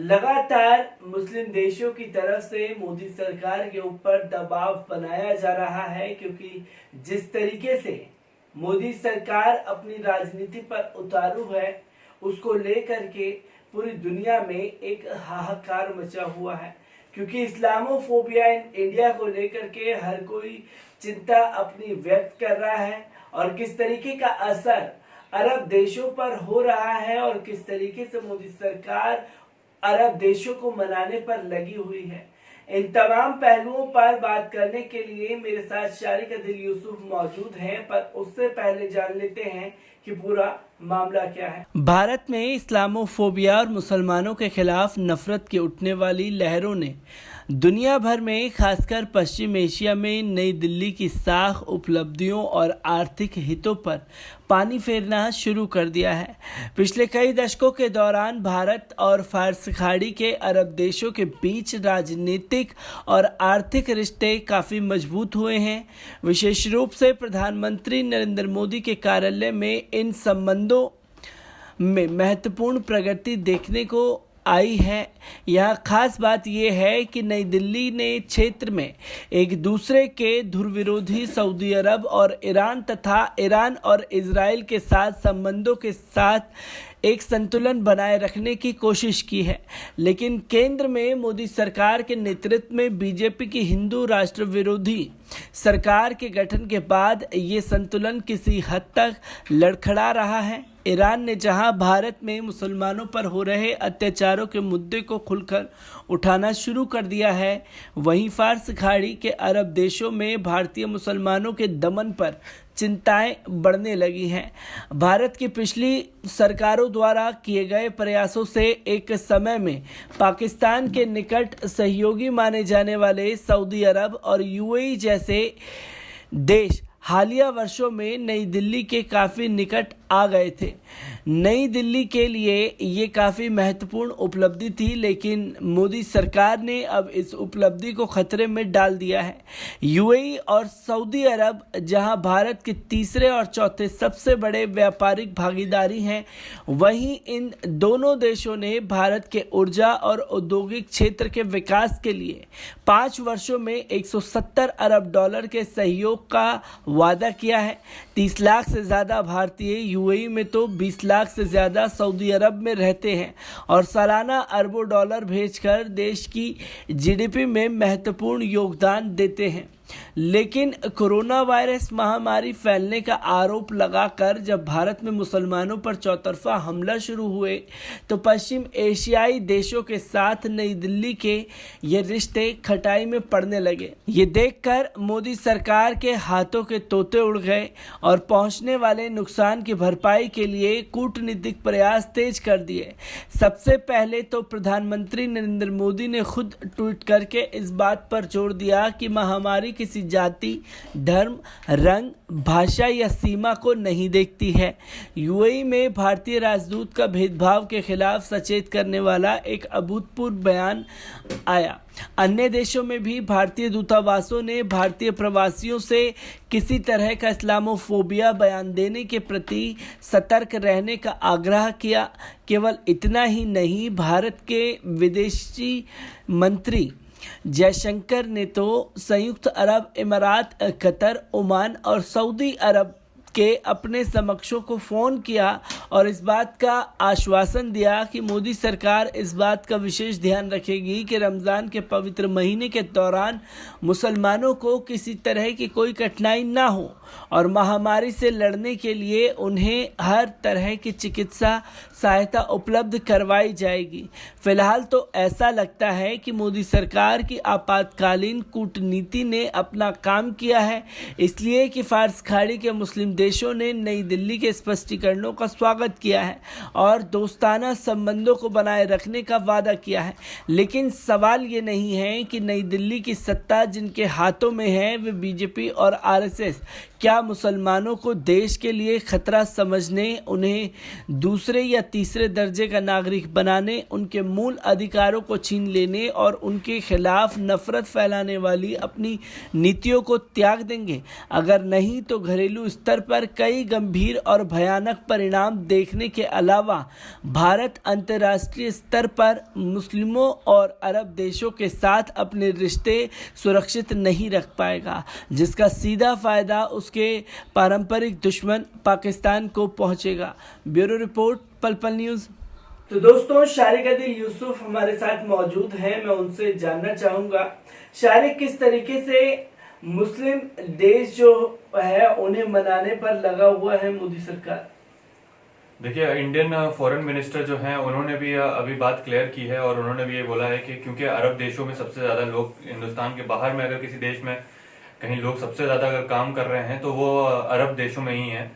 लगातार मुस्लिम देशों की तरफ से मोदी सरकार के ऊपर दबाव बनाया जा रहा है, क्योंकि जिस तरीके से मोदी सरकार अपनी राजनीति पर उतारू है, उसको लेकर के पूरी दुनिया में एक हाहाकार मचा हुआ है। क्योंकि इस्लामोफोबिया इन इंडिया को लेकर के हर कोई चिंता अपनी व्यक्त कर रहा है और किस तरीके का असर अरब देशों पर हो रहा है और किस तरीके से मोदी सरकार अरब देशों को मनाने पर लगी हुई है। इन तमाम पहलुओं पर बात करने के लिए मेरे साथ शारिक अदिल यूसुफ मौजूद हैं, पर उससे पहले जान लेते हैं कि पूरा मामला क्या है। भारत में इस्लामोफोबिया और मुसलमानों के खिलाफ नफरत की उठने वाली लहरों ने दुनिया भर में, खासकर पश्चिम एशिया में नई दिल्ली की साख उपलब्धियों और आर्थिक हितों पर पानी फेरना शुरू कर दिया है। पिछले कई दशकों के दौरान भारत और फारस खाड़ी के अरब देशों के बीच राजनीतिक और आर्थिक रिश्ते काफ़ी मजबूत हुए हैं। विशेष रूप से प्रधानमंत्री नरेंद्र मोदी के कार्यालय में इन संबंधों में महत्वपूर्ण प्रगति देखने को आई है। यहाँ खास बात यह है कि नई दिल्ली ने क्षेत्र में एक दूसरे के ध्रुवविरोधी सऊदी अरब और ईरान तथा ईरान और इजराइल के साथ संबंधों के साथ एक संतुलन बनाए रखने की कोशिश की है। लेकिन केंद्र में मोदी सरकार के नेतृत्व में बीजेपी की हिंदू राष्ट्र विरोधी सरकार के गठन के बाद ये संतुलन किसी हद तक लड़खड़ा रहा है। ईरान ने जहां भारत में मुसलमानों पर हो रहे अत्याचारों के मुद्दे को खुलकर उठाना शुरू कर दिया है, वहीं फारस खाड़ी के अरब देशों में भारतीय मुसलमानों के दमन पर चिंताएं बढ़ने लगी हैं। भारत की पिछली सरकारों द्वारा किए गए प्रयासों से एक समय में पाकिस्तान के निकट सहयोगी माने जाने वाले सऊदी अरब और यूएई जैसे देश हालिया वर्षों में नई दिल्ली के काफ़ी निकट आ गए थे। नई दिल्ली के लिए ये काफ़ी महत्वपूर्ण उपलब्धि थी, लेकिन मोदी सरकार ने अब इस उपलब्धि को खतरे में डाल दिया है। यूएई और सऊदी अरब, जहां भारत के तीसरे और चौथे सबसे बड़े व्यापारिक भागीदारी हैं, वहीं इन दोनों देशों ने भारत के ऊर्जा और औद्योगिक क्षेत्र के विकास के लिए 5 वर्षों में 170 अरब डॉलर के सहयोग का वादा किया है। 30 लाख से ज़्यादा भारतीय यूएई में तो 20 लाख से ज़्यादा सऊदी अरब में रहते हैं और सालाना अरबों डॉलर भेजकर देश की जीडीपी में महत्वपूर्ण योगदान देते हैं। लेकिन कोरोना वायरस महामारी फैलने का आरोप लगाकर जब भारत में मुसलमानों पर चौतरफा हमला शुरू हुए, तो पश्चिम एशियाई देशों के साथ नई दिल्ली के ये रिश्ते खटाई में पड़ने लगे। ये देखकर मोदी सरकार के हाथों के तोते उड़ गए और पहुंचने वाले नुकसान की भरपाई के लिए कूटनीतिक प्रयास तेज कर दिए। सबसे पहले तो प्रधानमंत्री नरेंद्र मोदी ने खुद ट्वीट करके इस बात पर जोर दिया कि महामारी किसी जाति, धर्म, रंग, भाषा या सीमा को नहीं देखती है। यूएई में भारतीय राजदूत का भेदभाव के खिलाफ सचेत करने वाला एक अभूतपूर्व बयान आया। अन्य देशों में भी भारतीय दूतावासों ने भारतीय प्रवासियों से किसी तरह का इस्लामोफोबिया बयान देने के प्रति सतर्क रहने का आग्रह किया। केवल इतना ही नहीं, भारत के विदेशी मंत्री जयशंकर ने तो संयुक्त अरब अमीरात, कतर, ओमान और सऊदी अरब के अपने समकक्षों को फ़ोन किया और इस बात का आश्वासन दिया कि मोदी सरकार इस बात का विशेष ध्यान रखेगी कि रमज़ान के पवित्र महीने के दौरान मुसलमानों को किसी तरह की कोई कठिनाई ना हो और महामारी से लड़ने के लिए उन्हें हर तरह की चिकित्सा सहायता उपलब्ध करवाई जाएगी। फिलहाल तो ऐसा लगता है कि मोदी सरकार की आपातकालीन कूटनीति ने अपना काम किया है, इसलिए कि फारस खाड़ी के मुस्लिम देशों ने नई दिल्ली के स्पष्टीकरणों का स्वागत किया है और दोस्ताना संबंधों को बनाए रखने का वादा किया है। लेकिन सवाल ये नहीं है कि नई दिल्ली की सत्ता जिनके हाथों में है वे बीजेपी और आरएसएस, क्या मुसलमानों को देश के लिए खतरा समझने, उन्हें दूसरे या तीसरे दर्जे का नागरिक बनाने, उनके मूल अधिकारों को छीन लेने और उनके खिलाफ नफरत फैलाने वाली अपनी नीतियों को त्याग देंगे? अगर नहीं तो घरेलू स्तर पर कई गंभीर और भयानक परिणाम देखने के अलावा भारत अंतर्राष्ट्रीय स्तर पर मुस्लिमों और अरब देशों के साथ अपने रिश्ते सुरक्षित नहीं रख पाएगा, जिसका सीधा फायदा उसके पारंपरिक दुश्मन पाकिस्तान को पहुंचेगा। ब्यूरो रिपोर्ट, पल पल न्यूज। तो दोस्तों, शारिक अदिल यूसुफ हमारे साथ मौजूद हैं। मैं उनसे जानना चाहूंगा, शारिक, किस तरीके से मुस्लिम देश जो है उन्हें मनाने पर लगा हुआ है मोदी सरकार? देखिए, इंडियन फॉरेन मिनिस्टर जो हैं उन्होंने भी अभी बात क्लियर की है और उन्होंने भी ये बोला है कि क्योंकि अरब देशों में सबसे ज्यादा लोग, हिंदुस्तान के बाहर में अगर किसी देश में कहीं लोग सबसे ज्यादा अगर काम कर रहे हैं तो वो अरब देशों में ही हैं।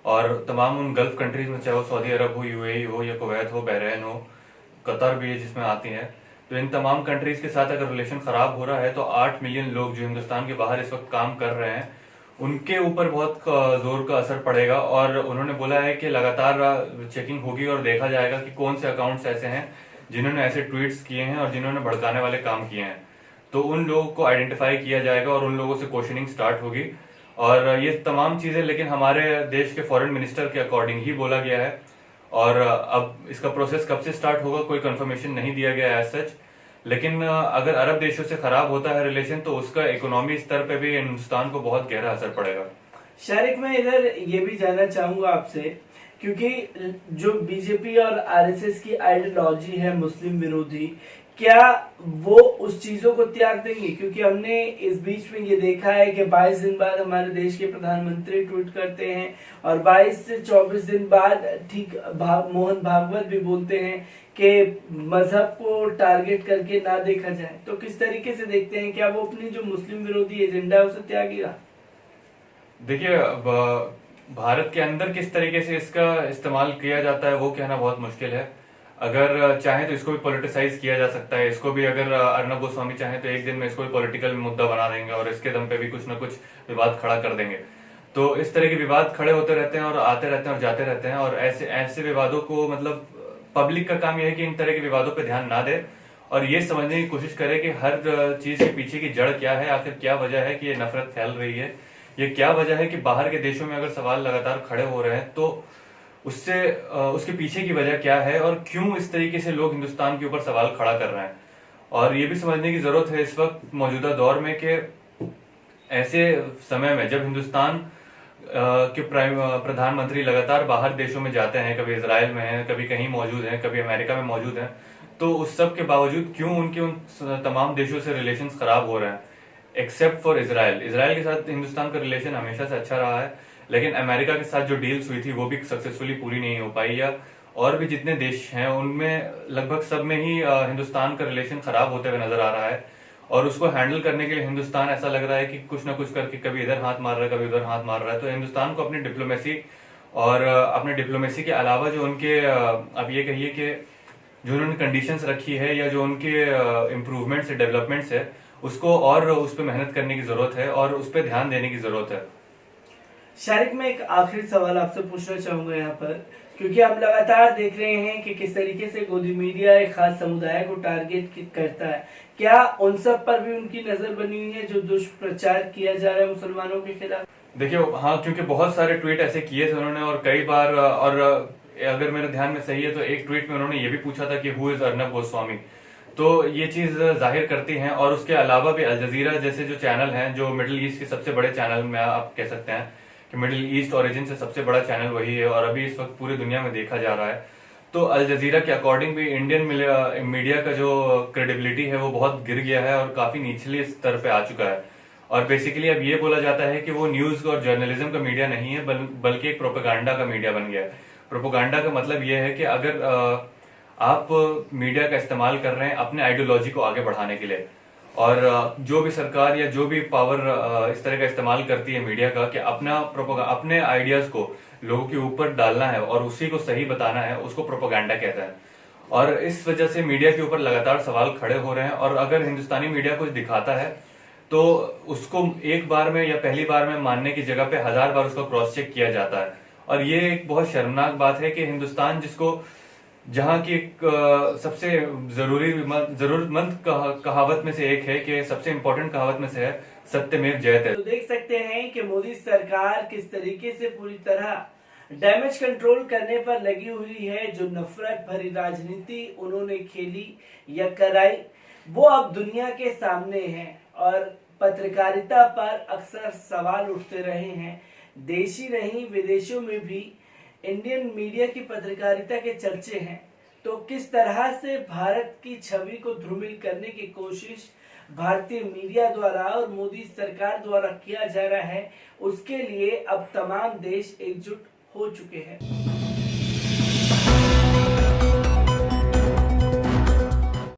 और तमाम उन गल्फ कंट्रीज में, चाहे वो सऊदी अरब हो, यूएई हो या कुवैत हो, बहरीन हो, कतर भी है जिसमें आती हैं, तो इन तमाम कंट्रीज के साथ अगर रिलेशन खराब हो रहा है तो 8 मिलियन लोग जो हिंदुस्तान के बाहर इस वक्त काम कर रहे हैं उनके ऊपर बहुत जोर का असर पड़ेगा। और उन्होंने बोला है कि लगातार चेकिंग होगी और देखा जाएगा कि कौन से अकाउंट्स ऐसे हैं जिन्होंने ऐसे ट्वीट्स किए हैं और जिन्होंने भड़काने वाले काम किए हैं। तो उन लोगों को आइडेंटिफाई किया जाएगा और उन लोगों से क्वेश्चनिंग स्टार्ट होगी। और ये तमाम चीजें लेकिन हमारे देश के फॉरेन मिनिस्टर के अकॉर्डिंग ही बोला गया है। और अब इसका प्रोसेस कब से स्टार्ट होगा कोई कंफर्मेशन नहीं दिया गया एज सच, लेकिन अगर अरब देशों से खराब होता है रिलेशन तो उसका इकोनॉमी स्तर पे भी हिंदुस्तान को बहुत गहरा असर पड़ेगा। शारिक, मैं इधर ये भी जानना चाहूंगा आपसे, क्योंकि जो बीजेपी और आरएसएस की आइडियोलॉजी है मुस्लिम विरोधी, क्या वो उस चीजों को त्याग देंगे? क्योंकि हमने इस बीच में ये देखा है कि 22 दिन बाद हमारे देश के प्रधानमंत्री ट्वीट करते हैं और 22 से 24 दिन बाद ठीक मोहन भागवत भी बोलते हैं कि मजहब को टारगेट करके ना देखा जाए। तो किस तरीके से देखते हैं, क्या वो अपनी जो मुस्लिम विरोधी एजेंडा है उसे त्यागेगा? देखिए, भारत के अंदर किस तरीके से इसका इस्तेमाल किया जाता है वो कहना बहुत मुश्किल है। अगर चाहे तो इसको भी पॉलिटिसाइज किया जा सकता है। इसको भी अगर अर्नब गोस्वामी चाहे तो एक दिन में इसको भी पॉलिटिकल मुद्दा बना देंगे और इसके दम पे भी कुछ ना कुछ विवाद खड़ा कर देंगे। तो इस तरह के विवाद खड़े होते रहते हैं और आते रहते हैं और जाते रहते हैं। और ऐसे ऐसे विवादों को, मतलब पब्लिक का काम यह है कि इन तरह के विवादों पे ध्यान ना दे और ये समझने की कोशिश करे कि हर चीज के पीछे की जड़ क्या है, आखिर क्या वजह है कि ये नफरत फैल रही है, ये क्या वजह है कि बाहर के देशों में अगर सवाल लगातार खड़े हो रहे हैं तो उससे उसके पीछे की वजह क्या है और क्यों इस तरीके से लोग हिंदुस्तान के ऊपर सवाल खड़ा कर रहे हैं। और ये भी समझने की जरूरत है इस वक्त मौजूदा दौर में कि ऐसे समय में जब हिंदुस्तान के प्रधानमंत्री लगातार बाहर देशों में जाते हैं, कभी इजराइल में हैं, कभी कहीं मौजूद हैं, कभी अमेरिका में मौजूद हैं, तो उस सब के बावजूद क्यों उनके उन तमाम देशों से रिलेशंस खराब हो रहे हैं, एक्सेप्ट फॉर इजराइल। इजराइल के साथ हिंदुस्तान का रिलेशन हमेशा से अच्छा रहा है, लेकिन अमेरिका के साथ जो डील्स हुई थी वो भी सक्सेसफुली पूरी नहीं हो पाई। या और भी जितने देश हैं उनमें लगभग सब में ही हिंदुस्तान का रिलेशन खराब होते हुए नजर आ रहा है। और उसको हैंडल करने के लिए हिंदुस्तान ऐसा लग रहा है कि कुछ ना कुछ करके कभी इधर हाथ मार रहा है, कभी उधर हाथ मार रहा है। तो हिंदुस्तान को अपनी डिप्लोमेसी और अपने डिप्लोमेसी के अलावा जो उनके अब ये कहिए कि जो उन्होंने कंडीशंस रखी है या जो उनके इम्प्रूवमेंट्स है, डेवलपमेंट्स है, उसको और उस पर मेहनत करने की जरूरत है और उस पर ध्यान देने की जरूरत है। शारिक, मैं एक आखिरी सवाल आपसे पूछना चाहूंगा यहाँ पर, क्योंकि हम लगातार देख रहे हैं कि किस तरीके से गोदी मीडिया एक खास समुदाय को टारगेट करता है। क्या उन सब पर भी उनकी नजर बनी हुई है जो दुष्प्रचार किया जा रहा है मुसलमानों के खिलाफ? देखिए, हाँ, क्योंकि बहुत सारे ट्वीट ऐसे किए थे उन्होंने और कई बार, और अगर मेरे ध्यान में सही है तो एक ट्वीट में उन्होंने ये भी पूछा था कि हु इज अर्नब गोस्वामी। तो ये चीज जाहिर करती हैं। और उसके अलावा भी अल जजीरा जैसे जो चैनल हैं, जो मिडिल ईस्ट के सबसे बड़े चैनल में आप कह सकते हैं कि मिडिल ईस्ट ओरिजिन से सबसे बड़ा चैनल वही है और अभी इस वक्त पूरी दुनिया में देखा जा रहा है। तो अल जजीरा के अकॉर्डिंग भी इंडियन मीडिया का जो क्रेडिबिलिटी है वो बहुत गिर गया है और काफी निचले स्तर पे आ चुका है। और बेसिकली अब ये बोला जाता है कि वो न्यूज और जर्नलिज्म का मीडिया नहीं है बल्कि एक प्रोपेगेंडा का मीडिया बन गया है। प्रोपेगेंडा का मतलब ये है कि अगर आप मीडिया का इस्तेमाल कर रहे हैं अपने आइडियोलॉजी को आगे बढ़ाने के लिए, और जो भी सरकार या जो भी पावर इस तरह का इस्तेमाल करती है मीडिया का कि अपने आइडियाज को लोगों के ऊपर डालना है और उसी को सही बताना है, उसको प्रोपेगेंडा कहता है। और इस वजह से मीडिया के ऊपर लगातार सवाल खड़े हो रहे हैं। और अगर हिंदुस्तानी मीडिया कुछ दिखाता है तो उसको एक बार में या पहली बार में मानने की जगह पे 1000 बार उसको क्रॉस चेक किया जाता है। और ये एक बहुत शर्मनाक बात है कि हिंदुस्तान जिसको जहाँ की एक सबसे जरूरतमंद कहावत में से एक है कि सबसे इंपॉर्टेंट कहावत में से है सत्यमेव जयते। तो देख सकते हैं कि मोदी सरकार किस तरीके से पूरी तरह डैमेज कंट्रोल करने पर लगी हुई है। जो नफरत भरी राजनीति उन्होंने खेली या कराई वो अब दुनिया के सामने है और पत्रकारिता पर अक्सर सवाल उठते रहे हैं। देशी नहीं विदेशों में भी इंडियन मीडिया की पत्रकारिता के चर्चे हैं। तो किस तरह से भारत की छवि को ध्रुमिल करने की कोशिश भारतीय मीडिया द्वारा और मोदी सरकार द्वारा किया जा रहा है, उसके लिए अब तमाम देश एकजुट हो चुके हैं।